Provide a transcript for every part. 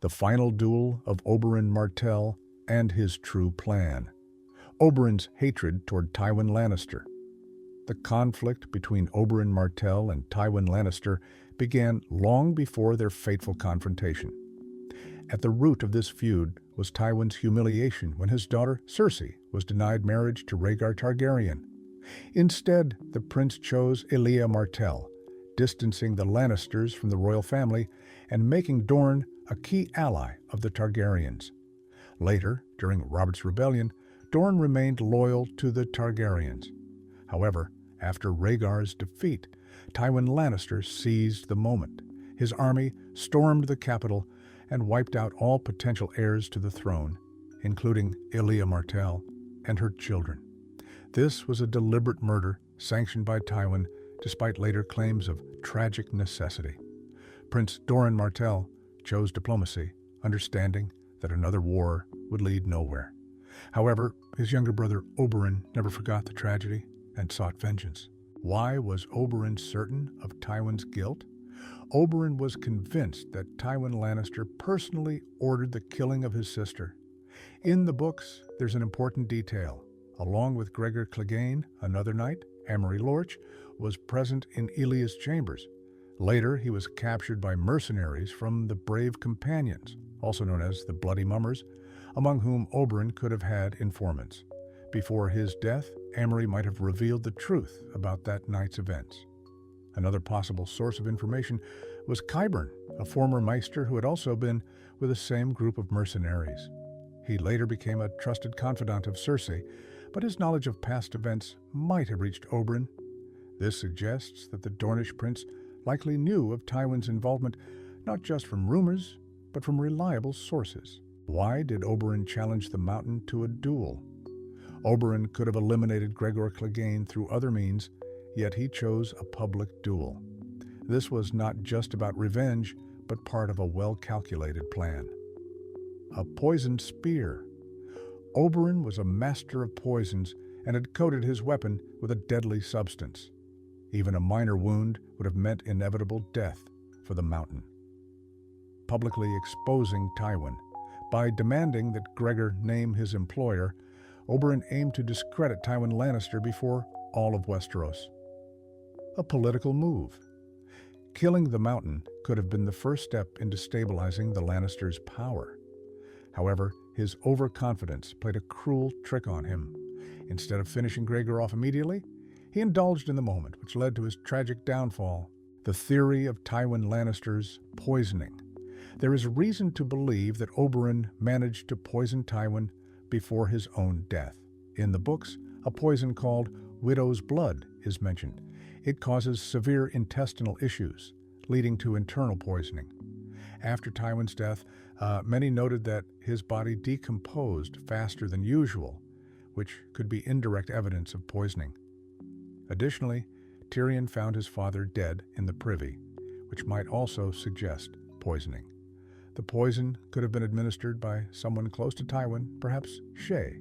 the final duel of Oberyn Martell and his true plan. Oberyn's hatred toward Tywin Lannister. The conflict between Oberyn Martell and Tywin Lannister began long before their fateful confrontation. At the root of this feud was Tywin's humiliation when his daughter Cersei was denied marriage to Rhaegar Targaryen. Instead, the prince chose Oberyn Martell, distancing the Lannisters from the royal family and making Dorne a key ally of the Targaryens. Later, during Robert's Rebellion, Dorne remained loyal to the Targaryens. However, after Rhaegar's defeat, Tywin Lannister seized the moment. His army stormed the capital and wiped out all potential heirs to the throne, including Oberyn Martell and her children. This was a deliberate murder sanctioned by Tywin, despite later claims of tragic necessity. Prince Oberyn Martell chose diplomacy, understanding that another war would lead nowhere. However, his younger brother Oberyn never forgot the tragedy and sought vengeance. Why was Oberyn certain of Tywin's guilt? Oberyn was convinced that Tywin Lannister personally ordered the killing of his sister. In the books, there's an important detail. Along with Gregor Clegane, another knight, Amory Lorch, was present in Ilya's chambers. Later, he was captured by mercenaries from the Brave Companions, also known as the Bloody Mummers, among whom Oberyn could have had informants. Before his death, Amory might have revealed the truth about that night's events. Another possible source of information was Qyburn, a former maester who had also been with the same group of mercenaries. He later became a trusted confidant of Cersei, but his knowledge of past events might have reached Oberyn. This suggests that the Dornish prince likely knew of Tywin's involvement not just from rumors, but from reliable sources. Why did Oberyn challenge the Mountain to a duel? Oberyn could have eliminated Gregor Clegane through other means, yet he chose a public duel. This was not just about revenge, but part of a well-calculated plan. A poisoned spear. Oberyn was a master of poisons and had coated his weapon with a deadly substance. Even a minor wound would have meant inevitable death for the Mountain. Publicly exposing Tywin. By demanding that Gregor name his employer, Oberyn aimed to discredit Tywin Lannister before all of Westeros. A political move. Killing the Mountain could have been the first step in destabilizing the Lannisters' power. However, his overconfidence played a cruel trick on him. Instead of finishing Gregor off immediately, he indulged in the moment, which led to his tragic downfall. The theory of Tywin Lannister's poisoning. There is reason to believe that Oberyn managed to poison Tywin before his own death. In the books, a poison called widow's blood is mentioned. It causes severe intestinal issues, leading to internal poisoning. After Tywin's death, many noted that his body decomposed faster than usual, which could be indirect evidence of poisoning. Additionally, Tyrion found his father dead in the privy, which might also suggest poisoning. The poison could have been administered by someone close to Tywin, perhaps Shae,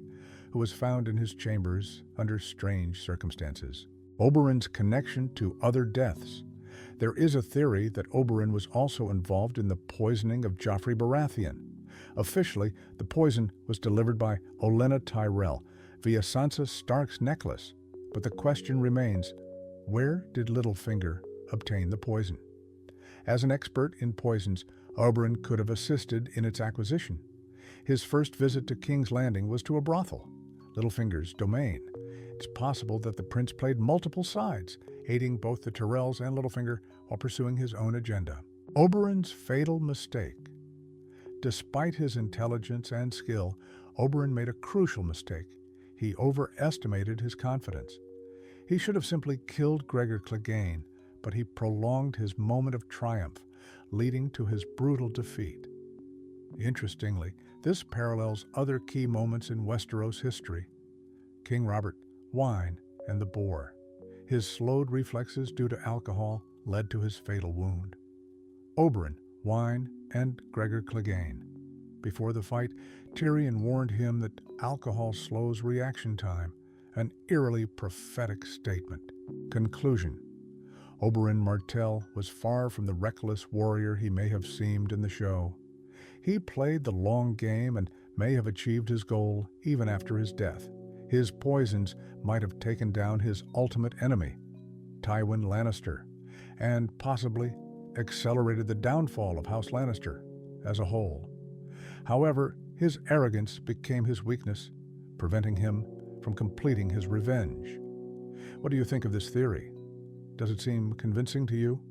who was found in his chambers under strange circumstances. Oberyn's connection to other deaths. There is a theory that Oberyn was also involved in the poisoning of Joffrey Baratheon. Officially, the poison was delivered by Olenna Tyrell via Sansa Stark's necklace, but the question remains, where did Littlefinger obtain the poison? As an expert in poisons, Oberyn could have assisted in its acquisition. His first visit to King's Landing was to a brothel, Littlefinger's domain. It's possible that the prince played multiple sides, aiding both the Tyrells and Littlefinger while pursuing his own agenda. Oberyn's fatal mistake. Despite his intelligence and skill, Oberyn made a crucial mistake. He overestimated his confidence. He should have simply killed Gregor Clegane, but he prolonged his moment of triumph, leading to his brutal defeat. Interestingly, this parallels other key moments in Westeros history. King Robert, wine, and the boar. His slowed reflexes due to alcohol led to his fatal wound. Oberyn, wine, and Gregor Clegane. Before the fight, Tyrion warned him that alcohol slows reaction time, an eerily prophetic statement. Conclusion. Oberyn Martell was far from the reckless warrior he may have seemed in the show. He played the long game and may have achieved his goal even after his death. His poisons might have taken down his ultimate enemy, Tywin Lannister, and possibly accelerated the downfall of House Lannister as a whole. However, his arrogance became his weakness, preventing him from completing his revenge. What do you think of this theory? Does it seem convincing to you?